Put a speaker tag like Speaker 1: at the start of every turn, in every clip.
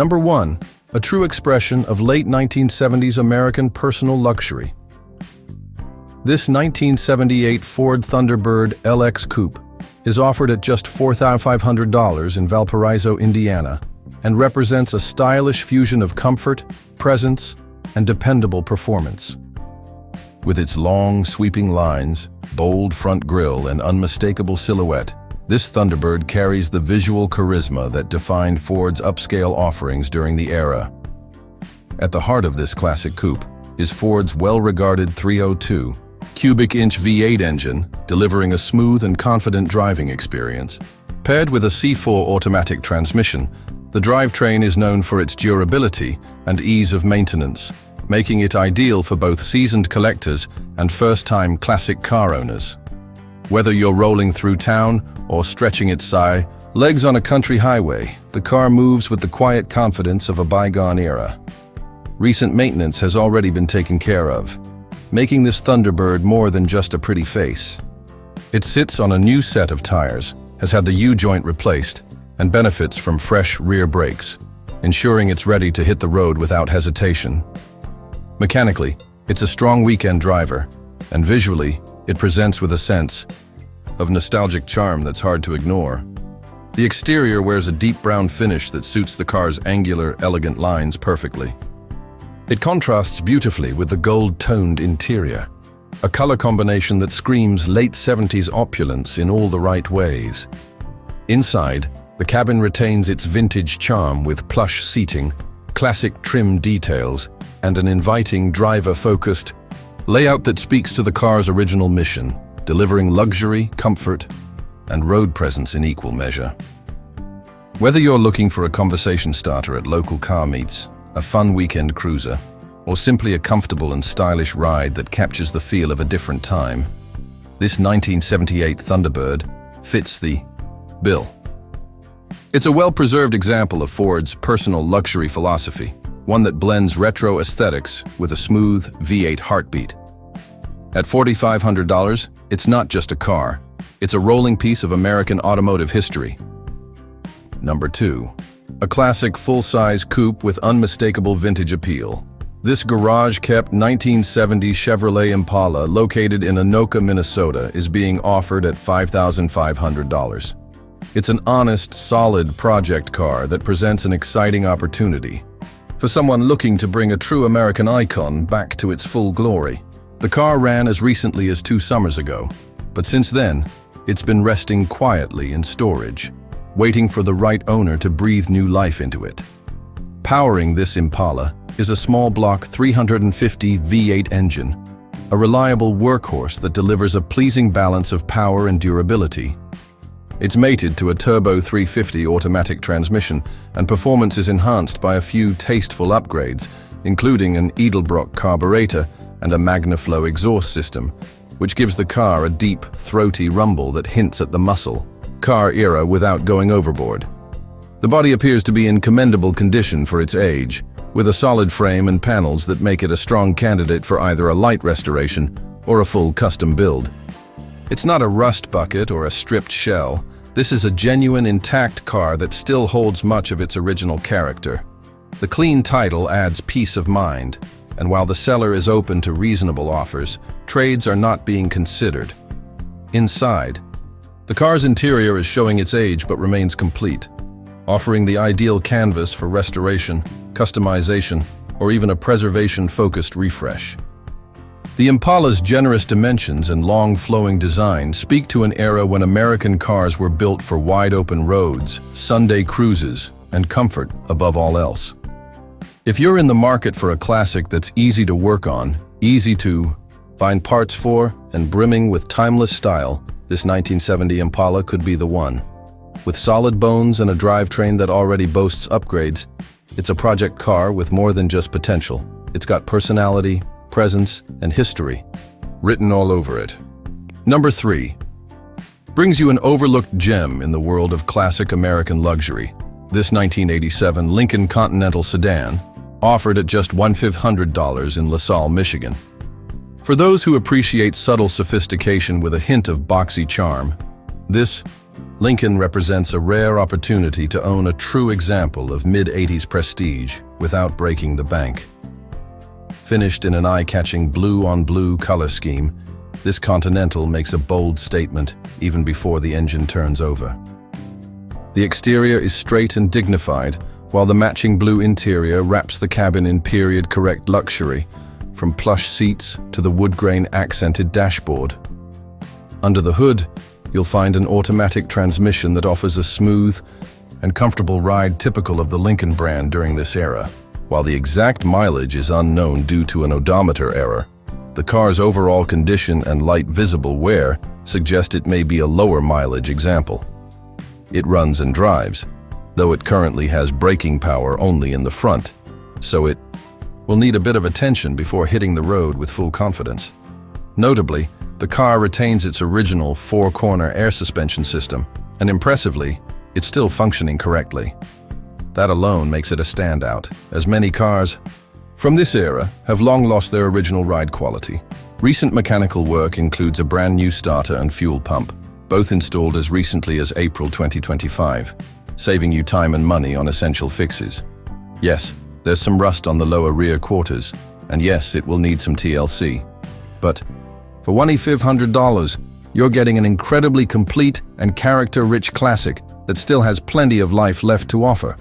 Speaker 1: Number 1. A true expression of late 1970s American personal luxury. This 1978 Ford Thunderbird LX Coupe is offered at just $4,500 in Valparaiso, Indiana, and represents a stylish fusion of comfort, presence, and dependable performance. With its long, sweeping lines, bold front grille, and unmistakable silhouette, this Thunderbird carries the visual charisma that defined Ford's upscale offerings during the era. At the heart of this classic coupe is Ford's well-regarded 302 cubic inch V8 engine, delivering a smooth and confident driving experience. Paired with a C4 automatic transmission, the drivetrain is known for its durability and ease of maintenance, making it ideal for both seasoned collectors and first-time classic car owners. Whether you're rolling through town or stretching its legs on a country highway, the car moves with the quiet confidence of a bygone era. Recent maintenance has already been taken care of, making this Thunderbird more than just a pretty face. It sits on a new set of tires, has had the U-joint replaced, and benefits from fresh rear brakes, ensuring it's ready to hit the road without hesitation. Mechanically, it's a strong weekend driver, and visually, it presents with a sense of nostalgic charm that's hard to ignore. The exterior wears a deep brown finish that suits the car's angular, elegant lines perfectly. It contrasts beautifully with the gold-toned interior, a color combination that screams late 70s opulence in all the right ways. Inside, the cabin retains its vintage charm with plush seating, classic trim details, and an inviting driver-focused layout that speaks to the car's original mission, delivering luxury, comfort, and road presence in equal measure. Whether you're looking for a conversation starter at local car meets, a fun weekend cruiser, or simply a comfortable and stylish ride that captures the feel of a different time, this 1978 Thunderbird fits the bill. It's a well-preserved example of Ford's personal luxury philosophy, one that blends retro aesthetics with a smooth V8 heartbeat. At $4,500, it's not just a car, it's a rolling piece of American automotive history. Number 2. A classic full-size coupe with unmistakable vintage appeal. This garage-kept 1970 Chevrolet Impala located in Anoka, Minnesota is being offered at $5,500. It's an honest, solid project car that presents an exciting opportunity for someone looking to bring a true American icon back to its full glory. The car ran as recently as 2 summers ago, but since then, it's been resting quietly in storage, waiting for the right owner to breathe new life into it. Powering this Impala is a small block 350 V8 engine, a reliable workhorse that delivers a pleasing balance of power and durability. It's mated to a turbo 350 automatic transmission, and performance is enhanced by a few tasteful upgrades, including an Edelbrock carburetor and a MagnaFlow exhaust system, which gives the car a deep, throaty rumble that hints at the muscle car era without going overboard. The body appears to be in commendable condition for its age, with a solid frame and panels that make it a strong candidate for either a light restoration or a full custom build. It's not a rust bucket or a stripped shell. This is a genuine, intact car that still holds much of its original character. The clean title adds peace of mind, and while the seller is open to reasonable offers, trades are not being considered. Inside, the car's interior is showing its age but remains complete, offering the ideal canvas for restoration, customization, or even a preservation-focused refresh. The Impala's generous dimensions and long flowing design speak to an era when American cars were built for wide-open roads, Sunday cruises, and comfort above all else. If you're in the market for a classic that's easy to work on, easy to find parts for, and brimming with timeless style, this 1970 Impala could be the one. With solid bones and a drivetrain that already boasts upgrades, it's a project car with more than just potential. It's got personality, presence, and history written all over it. Number 3. Brings you an overlooked gem in the world of classic American luxury. This 1987 Lincoln Continental Sedan, offered at just $1,500 in LaSalle, Michigan. For those who appreciate subtle sophistication with a hint of boxy charm, this Lincoln represents a rare opportunity to own a true example of mid-80s prestige without breaking the bank. Finished in an eye-catching blue-on-blue color scheme, this Continental makes a bold statement even before the engine turns over. The exterior is straight and dignified, while the matching blue interior wraps the cabin in period-correct luxury, from plush seats to the wood-grain accented dashboard. Under the hood, you'll find an automatic transmission that offers a smooth and comfortable ride typical of the Lincoln brand during this era. While the exact mileage is unknown due to an odometer error, the car's overall condition and light visible wear suggest it may be a lower mileage example. It runs and drives, though it currently has braking power only in the front, so it will need a bit of attention before hitting the road with full confidence. Notably, the car retains its original four-corner air suspension system, and impressively, it's still functioning correctly. That alone makes it a standout, as many cars from this era have long lost their original ride quality. Recent mechanical work includes a brand new starter and fuel pump, both installed as recently as April 2025, saving you time and money on essential fixes. Yes, there's some rust on the lower rear quarters, and yes, it will need some TLC. But for $2,500, you're getting an incredibly complete and character-rich classic that still has plenty of life left to offer.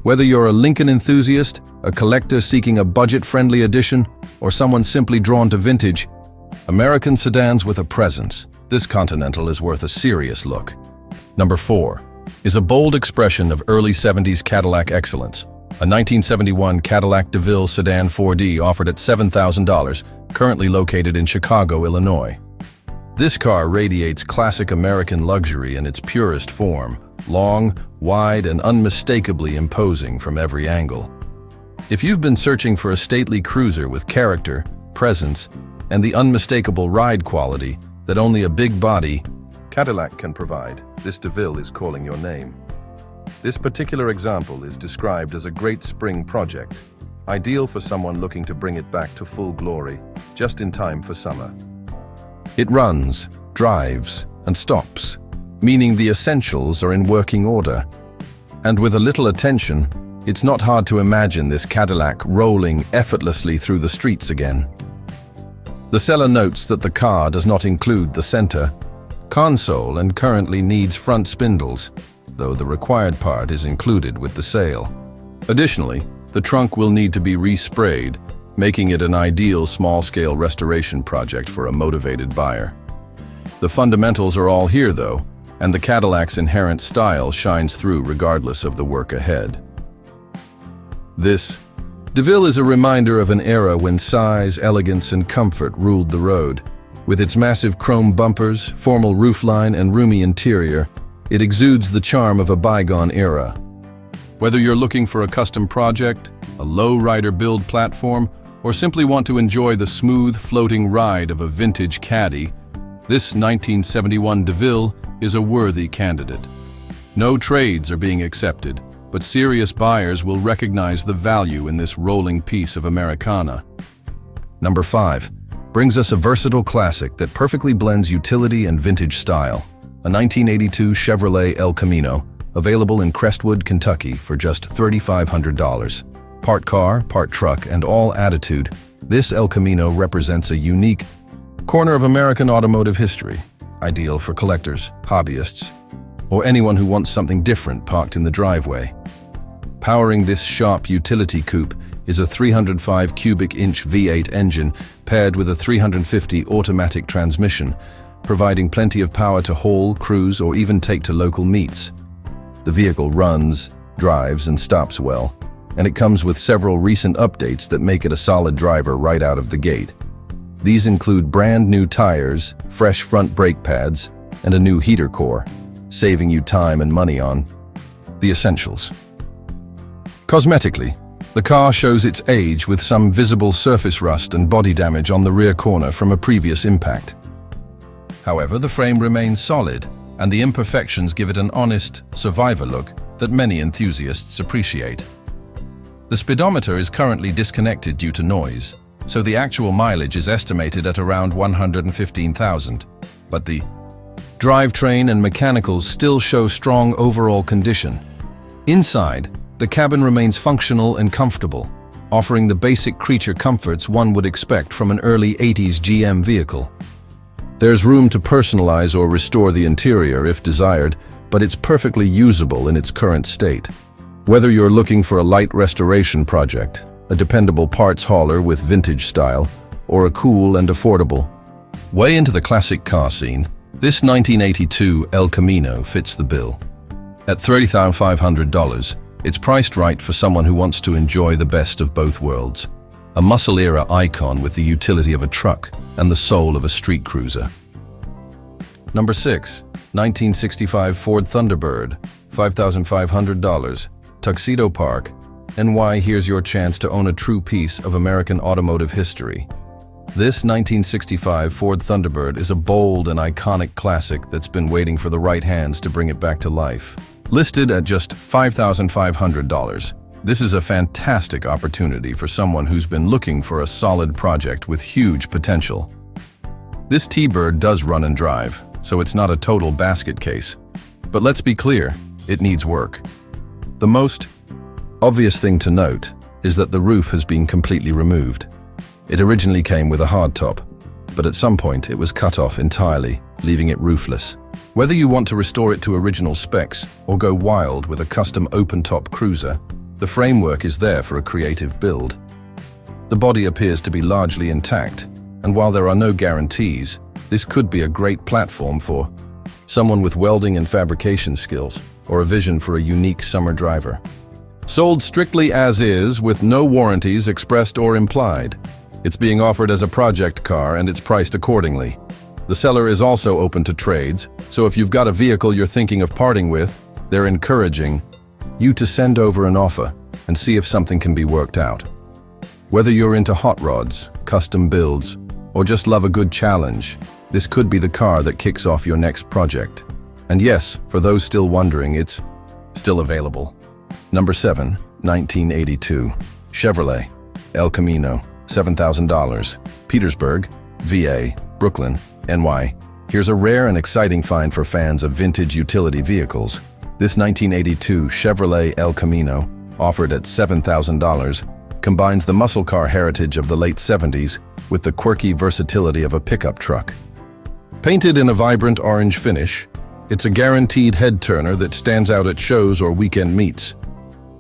Speaker 1: Whether you're a Lincoln enthusiast, a collector seeking a budget-friendly edition, or someone simply drawn to vintage, American sedans with a presence, this Continental is worth a serious look. Number 4 is a bold expression of early 70s Cadillac excellence, a 1971 Cadillac DeVille Sedan 4D offered at $7,000, currently located in Chicago, Illinois. This car radiates classic American luxury in its purest form, long, wide, and unmistakably imposing from every angle. If you've been searching for a stately cruiser with character, presence, and the unmistakable ride quality that only a big body Cadillac can provide, this DeVille is calling your name. This particular example is described as a great spring project, ideal for someone looking to bring it back to full glory, just in time for summer. It runs, drives, and stops, meaning the essentials are in working order. And with a little attention, it's not hard to imagine this Cadillac rolling effortlessly through the streets again. The seller notes that the car does not include the center console and currently needs front spindles, though the required part is included with the sale. Additionally, the trunk will need to be resprayed, making it an ideal small-scale restoration project for a motivated buyer. The fundamentals are all here though, and the Cadillac's inherent style shines through regardless of the work ahead. This DeVille is a reminder of an era when size, elegance, and comfort ruled the road. With its massive chrome bumpers, formal roofline, and roomy interior, it exudes the charm of a bygone era. Whether you're looking for a custom project, a low-rider build platform, or simply want to enjoy the smooth, floating ride of a vintage Caddy, this 1971 DeVille is a worthy candidate. No trades are being accepted, but serious buyers will recognize the value in this rolling piece of Americana. Number 5 brings us a versatile classic that perfectly blends utility and vintage style, a 1982 Chevrolet El Camino, available in Crestwood, Kentucky for just $3,500. Part car, part truck, and all attitude, this El Camino represents a unique corner of American automotive history, ideal for collectors, hobbyists, or anyone who wants something different parked in the driveway. Powering this sharp utility coupe is a 305 cubic inch V8 engine paired with a 350 automatic transmission, providing plenty of power to haul, cruise, or even take to local meets. The vehicle runs, drives, and stops well, and it comes with several recent updates that make it a solid driver right out of the gate. These include brand new tires, fresh front brake pads, and a new heater core, saving you time and money on the essentials. Cosmetically, the car shows its age with some visible surface rust and body damage on the rear corner from a previous impact. However, the frame remains solid, and the imperfections give it an honest, survivor look that many enthusiasts appreciate. The speedometer is currently disconnected due to noise, so the actual mileage is estimated at around 115,000, but the Drivetrain and mechanicals still show strong overall condition. Inside, the cabin remains functional and comfortable, offering the basic creature comforts one would expect from an early 80s GM vehicle. There's room to personalize or restore the interior if desired, but it's perfectly usable in its current state. Whether you're looking for a light restoration project, a dependable parts hauler with vintage style, or a cool and affordable way into the classic car scene, this 1982 El Camino fits the bill. At $30,500, it's priced right for someone who wants to enjoy the best of both worlds. A muscle-era icon with the utility of a truck and the soul of a street cruiser. Number 6. 1965 Ford Thunderbird, $5,500, Tuxedo Park, NY. Here's your chance to own a true piece of American automotive history. This 1965 Ford Thunderbird is a bold and iconic classic that's been waiting for the right hands to bring it back to life. Listed at just $5,500, this is a fantastic opportunity for someone who's been looking for a solid project with huge potential. This T-Bird does run and drive, so it's not a total basket case. But let's be clear, it needs work. The most obvious thing to note is that the roof has been completely removed. It originally came with a hardtop, but at some point it was cut off entirely, leaving it roofless. Whether you want to restore it to original specs or go wild with a custom open-top cruiser, the framework is there for a creative build. The body appears to be largely intact, and while there are no guarantees, this could be a great platform for someone with welding and fabrication skills or a vision for a unique summer driver. Sold strictly as is, with no warranties expressed or implied. It's being offered as a project car and it's priced accordingly. The seller is also open to trades, so if you've got a vehicle you're thinking of parting with, they're encouraging you to send over an offer and see if something can be worked out. Whether you're into hot rods, custom builds, or just love a good challenge, this could be the car that kicks off your next project. And yes, for those still wondering, it's still available. Number 7, 1982 Chevrolet El Camino, $7,000, Petersburg, VA, Brooklyn, NY. Here's a rare and exciting find for fans of vintage utility vehicles. This 1982 Chevrolet El Camino, offered at $7,000, combines the muscle car heritage of the late 70s with the quirky versatility of a pickup truck. Painted in a vibrant orange finish, it's a guaranteed head-turner that stands out at shows or weekend meets.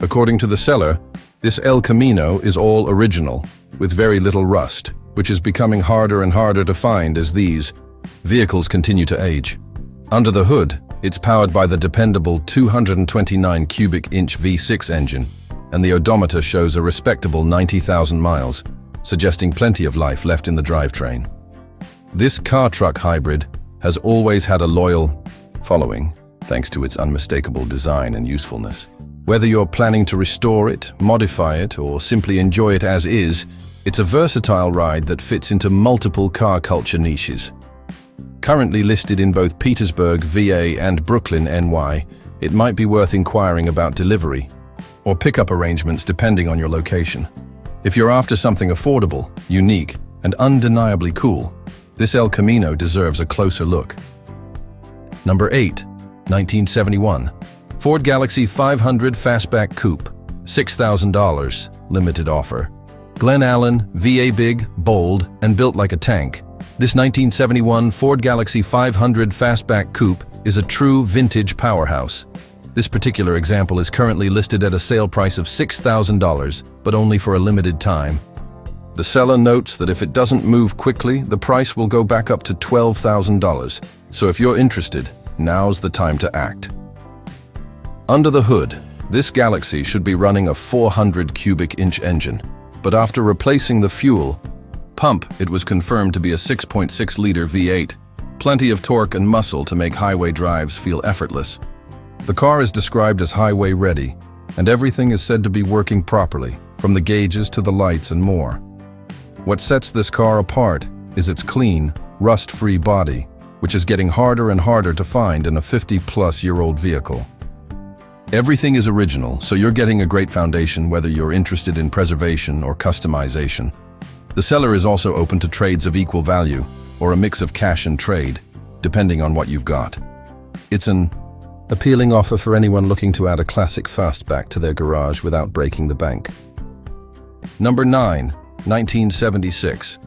Speaker 1: According to the seller, this El Camino is all original, with very little rust, which is becoming harder and harder to find as these vehicles continue to age. Under the hood, it's powered by the dependable 229 cubic inch V6 engine, and the odometer shows a respectable 90,000 miles, suggesting plenty of life left in the drivetrain. This car-truck hybrid has always had a loyal following, thanks to its unmistakable design and usefulness. Whether you're planning to restore it, modify it, or simply enjoy it as is, it's a versatile ride that fits into multiple car culture niches. Currently listed in both Petersburg, VA, and Brooklyn, NY, it might be worth inquiring about delivery or pickup arrangements depending on your location. If you're after something affordable, unique, and undeniably cool, this El Camino deserves a closer look. Number 8, 1971 Ford Galaxy 500 Fastback Coupe, $6,000, limited offer. Glen Allen, VA, big, bold, and built like a tank. This 1971 Ford Galaxy 500 Fastback Coupe is a true vintage powerhouse. This particular example is currently listed at a sale price of $6,000, but only for a limited time. The seller notes that if it doesn't move quickly, the price will go back up to $12,000. So if you're interested, now's the time to act. Under the hood, this Galaxy should be running a 400 cubic inch engine, but after replacing the fuel pump, it was confirmed to be a 6.6-liter V8. Plenty of torque and muscle to make highway drives feel effortless. The car is described as highway ready, and everything is said to be working properly, from the gauges to the lights and more. What sets this car apart is its clean, rust-free body, which is getting harder and harder to find in a 50-plus-year-old vehicle. Everything is original, so you're getting a great foundation whether you're interested in preservation or customization. The seller is also open to trades of equal value, or a mix of cash and trade. depending on what you've got. It's an appealing offer for anyone looking to add a classic fastback to their garage without breaking the bank. Number 9, 1976.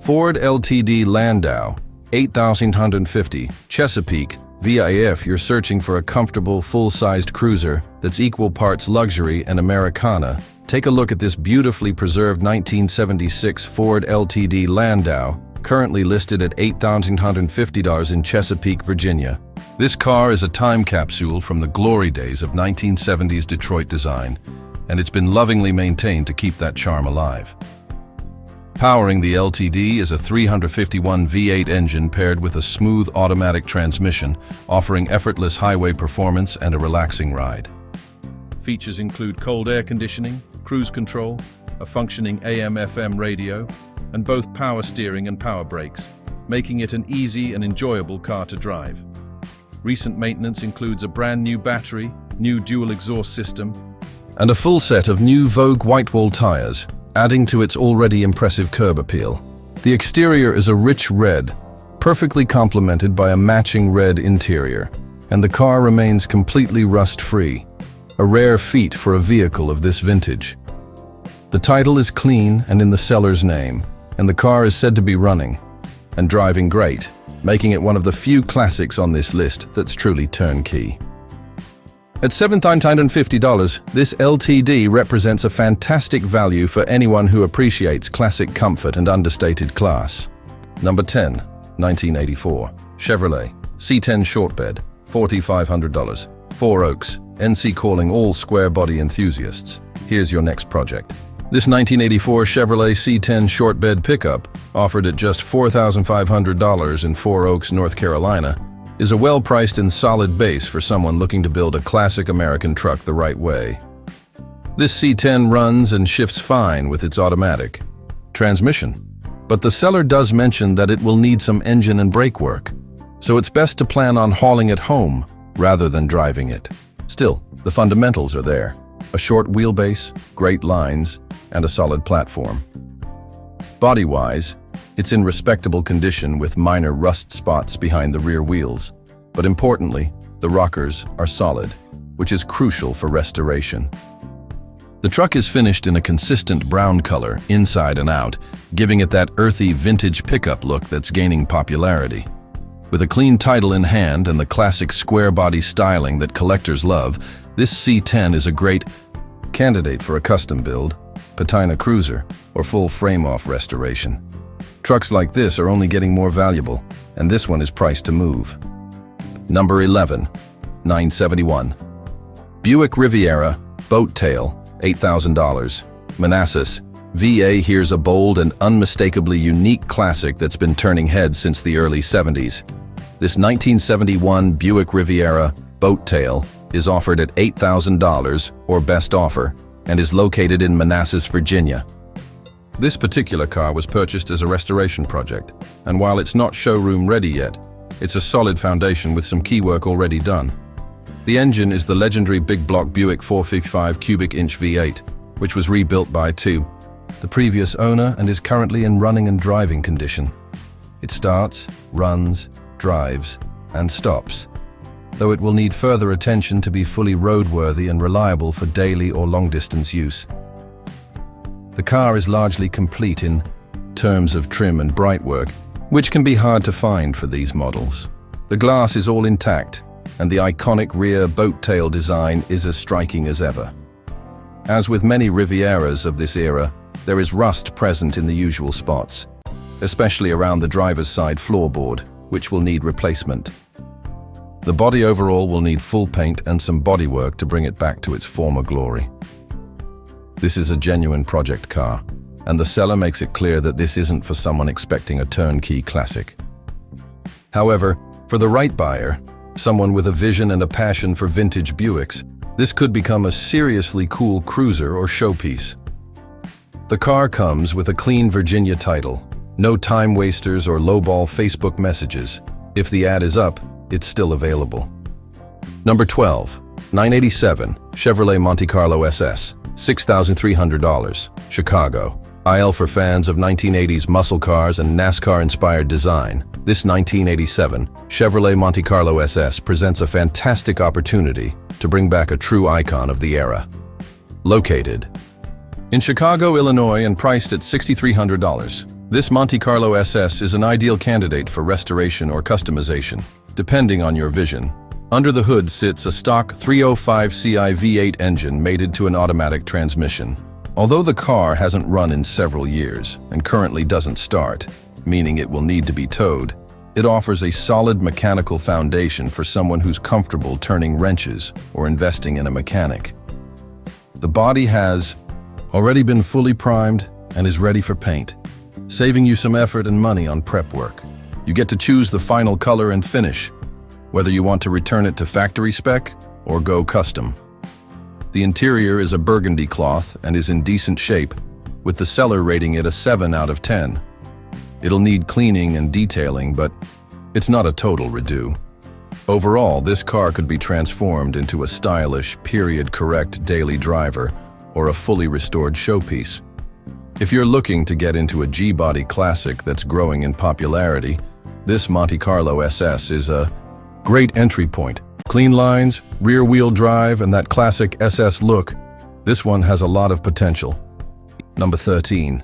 Speaker 1: Ford LTD Landau, 8,150, Chesapeake, VA. If you're searching for a comfortable, full-sized cruiser that's equal parts luxury and Americana, take a look at this beautifully preserved 1976 Ford LTD Landau, currently listed at $8,150 in Chesapeake, Virginia. This car is a time capsule from the glory days of 1970s Detroit design, and it's been lovingly maintained to keep that charm alive. Powering the LTD is a 351 V8 engine paired with a smooth automatic transmission, offering effortless highway performance and a relaxing ride. Features include cold air conditioning, cruise control, a functioning AM/FM radio, and both power steering and power brakes, making it an easy and enjoyable car to drive. Recent maintenance includes a brand new battery, new dual exhaust system, and a full set of new Vogue whitewall tires, adding to its already impressive curb appeal. The exterior is a rich red, perfectly complemented by a matching red interior, and the car remains completely rust-free, a rare feat for a vehicle of this vintage. The title is clean and in the seller's name, and the car is said to be running and driving great, making it one of the few classics on this list that's truly turnkey. At $7,950, this LTD represents a fantastic value for anyone who appreciates classic comfort and understated class. Number 10, 1984, Chevrolet C10 Short Bed, $4,500. 4 Oaks, NC calling all square body enthusiasts. Here's your next project. This 1984 Chevrolet C10 Short Bed pickup, offered at just $4,500 in 4 Oaks, North Carolina, is a well-priced and solid base for someone looking to build a classic American truck the right way. This C10 runs and shifts fine with its automatic transmission, but the seller does mention that it will need some engine and brake work, so it's best to plan on hauling it home rather than driving it. Still, the fundamentals are there: a short wheelbase, great lines, and a solid platform. Body-wise, it's in respectable condition with minor rust spots behind the rear wheels, but importantly, the rockers are solid, which is crucial for restoration. The truck is finished in a consistent brown color, inside and out, giving it that earthy vintage pickup look that's gaining popularity. With a clean title in hand and the classic square body styling that collectors love, this C10 is a great candidate for a custom build, patina cruiser, or full frame-off restoration. Trucks like this are only getting more valuable, and this one is priced to move. Number 11, 971. Buick Riviera, Boat Tail, $8,000. Manassas, VA. Here's a bold and unmistakably unique classic that's been turning heads since the early 70s. This 1971 Buick Riviera, Boat Tail, is offered at $8,000, or best offer, and is located in Manassas, Virginia. This particular car was purchased as a restoration project, and while it's not showroom ready yet, it's a solid foundation with some key work already done. The engine is the legendary big block Buick 455 cubic inch V8, which was rebuilt by the previous owner and is currently in running and driving condition. It starts, runs, drives, and stops, though it will need further attention to be fully roadworthy and reliable for daily or long-distance use. The car is largely complete in terms of trim and bright work, which can be hard to find for these models. The glass is all intact, and the iconic rear boat tail design is as striking as ever. As with many Rivieras of this era, there is rust present in the usual spots, especially around the driver's side floorboard, which will need replacement. The body overall will need full paint and some bodywork to bring it back to its former glory. This is a genuine project car, and the seller makes it clear that this isn't for someone expecting a turnkey classic. However, for the right buyer, someone with a vision and a passion for vintage Buicks, this could become a seriously cool cruiser or showpiece. The car comes with a clean Virginia title, no time wasters or lowball Facebook messages. If the ad is up, it's still available. Number 12, 987 Chevrolet Monte Carlo SS, $6,300, Chicago. IL for fans of 1980s muscle cars and NASCAR-inspired design. This 1987 Chevrolet Monte Carlo SS presents a fantastic opportunity to bring back a true icon of the era. Located in Chicago, Illinois, and priced at $6,300, this Monte Carlo SS is an ideal candidate for restoration or customization, depending on your vision. Under the hood sits a stock 305 Ci V8 engine mated to an automatic transmission. Although the car hasn't run in several years and currently doesn't start, meaning it will need to be towed, it offers a solid mechanical foundation for someone who's comfortable turning wrenches or investing in a mechanic. The body has already been fully primed and is ready for paint, saving you some effort and money on prep work. You get to choose the final color and finish, whether you want to return it to factory spec or go custom. The interior is a burgundy cloth and is in decent shape, with the seller rating it a 7 out of 10. It'll need cleaning and detailing, but it's not a total redo. Overall, this car could be transformed into a stylish, period-correct daily driver or a fully restored showpiece. If you're looking to get into a G-body classic that's growing in popularity, this Monte Carlo SS is a great entry point. Clean lines, rear-wheel drive, and that classic SS look, this one has a lot of potential. Number 13.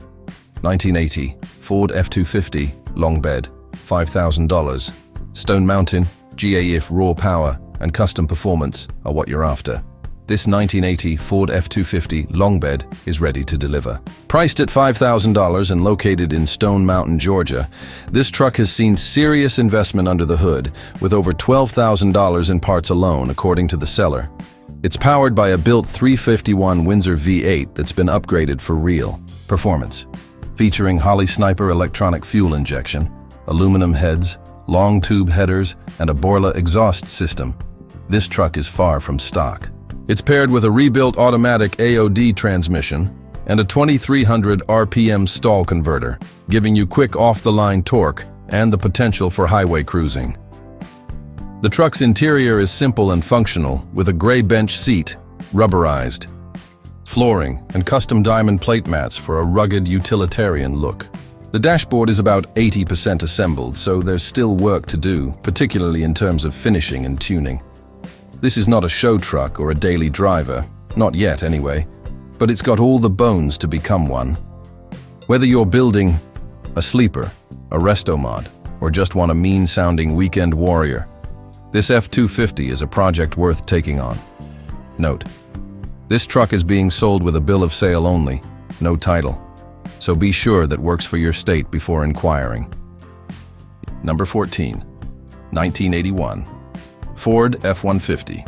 Speaker 1: 1980 Ford F-250 long bed, $5,000. Stone Mountain, GAF raw power, and custom performance are what you're after. This 1980 Ford F-250 long bed is ready to deliver. Priced at $5,000 and located in Stone Mountain, Georgia, this truck has seen serious investment under the hood, with over $12,000 in parts alone, according to the seller. It's powered by a built 351 Windsor V8 that's been upgraded for real performance, featuring Holley Sniper electronic fuel injection, aluminum heads, long tube headers, and a Borla exhaust system. This truck is far from stock. It's paired with a rebuilt automatic AOD transmission and a 2300 RPM stall converter, giving you quick off-the-line torque and the potential for highway cruising. The truck's interior is simple and functional, with a gray bench seat, rubberized flooring, and custom diamond plate mats for a rugged utilitarian look. The dashboard is about 80% assembled, so there's still work to do, particularly in terms of finishing and tuning. This is not a show truck or a daily driver, not yet anyway, but it's got all the bones to become one. Whether you're building a sleeper, a resto mod, or just want a mean-sounding weekend warrior, this F-250 is a project worth taking on. Note: this truck is being sold with a bill of sale only, no title, so be sure that works for your state before inquiring. Number 14. 1981 Ford F-150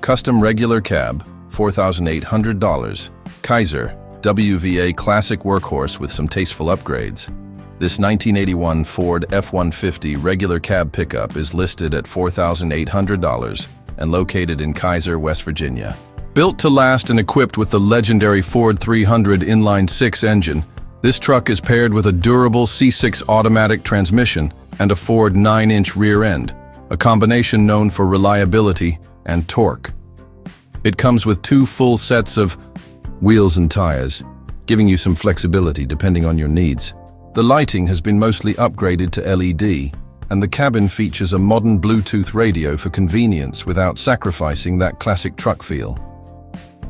Speaker 1: custom regular cab, $4,800. Kaiser WVA classic workhorse with some tasteful upgrades. This 1981 Ford F-150 regular cab pickup is listed at $4,800 and located in Kaiser, West Virginia. Built to last and equipped with the legendary Ford 300 inline-6 engine, this truck is paired with a durable C6 automatic transmission and a Ford 9-inch rear end, a combination known for reliability and torque. It comes with 2 full sets of wheels and tires, giving you some flexibility depending on your needs. The lighting has been mostly upgraded to LED, and the cabin features a modern Bluetooth radio for convenience without sacrificing that classic truck feel.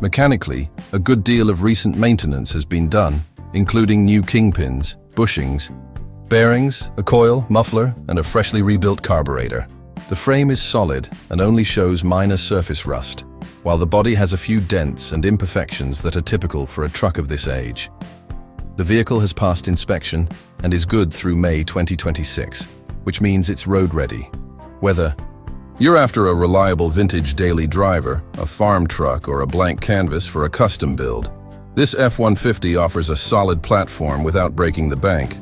Speaker 1: Mechanically, a good deal of recent maintenance has been done, including new kingpins, bushings, bearings, a coil, muffler, and a freshly rebuilt carburetor. The frame is solid and only shows minor surface rust, while the body has a few dents and imperfections that are typical for a truck of this age. The vehicle has passed inspection and is good through May 2026, which means it's road ready. Whether you're after a reliable vintage daily driver, a farm truck, or a blank canvas for a custom build, this F-150 offers a solid platform without breaking the bank.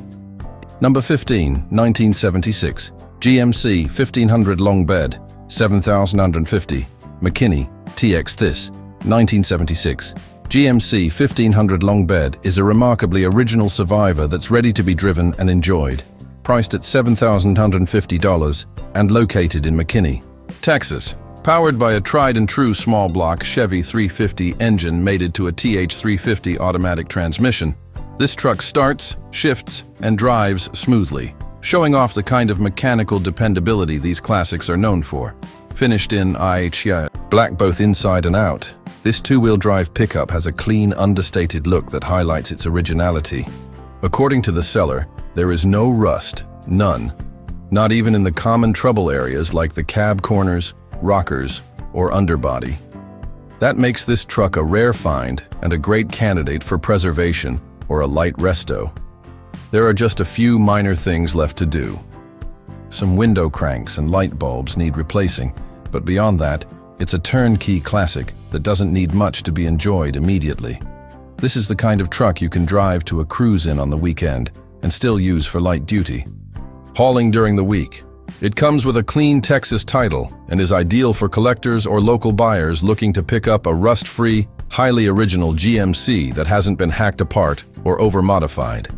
Speaker 1: Number 15. 1976 GMC 1500 long bed, $7,150. McKinney TX. This 1976 GMC 1500 long bed is a remarkably original survivor that's ready to be driven and enjoyed. Priced at $7,150 and located in McKinney, Texas. Powered by a tried-and-true small-block Chevy 350 engine mated to a TH350 automatic transmission, this truck starts, shifts, and drives smoothly. showing off the kind of mechanical dependability these classics are known for. Finished in black both inside and out, this two-wheel drive pickup has a clean, understated look that highlights its originality. According to the seller, there is no rust, none. Not even in the common trouble areas like the cab corners, rockers, or underbody. That makes this truck a rare find and a great candidate for preservation or a light resto. There are just a few minor things left to do. Some window cranks and light bulbs need replacing, but beyond that, it's a turnkey classic that doesn't need much to be enjoyed immediately. This is the kind of truck you can drive to a cruise in on the weekend and still use for light duty. Hauling during the week. It comes with a clean Texas title and is ideal for collectors or local buyers looking to pick up a rust-free, highly original GMC that hasn't been hacked apart or over-modified.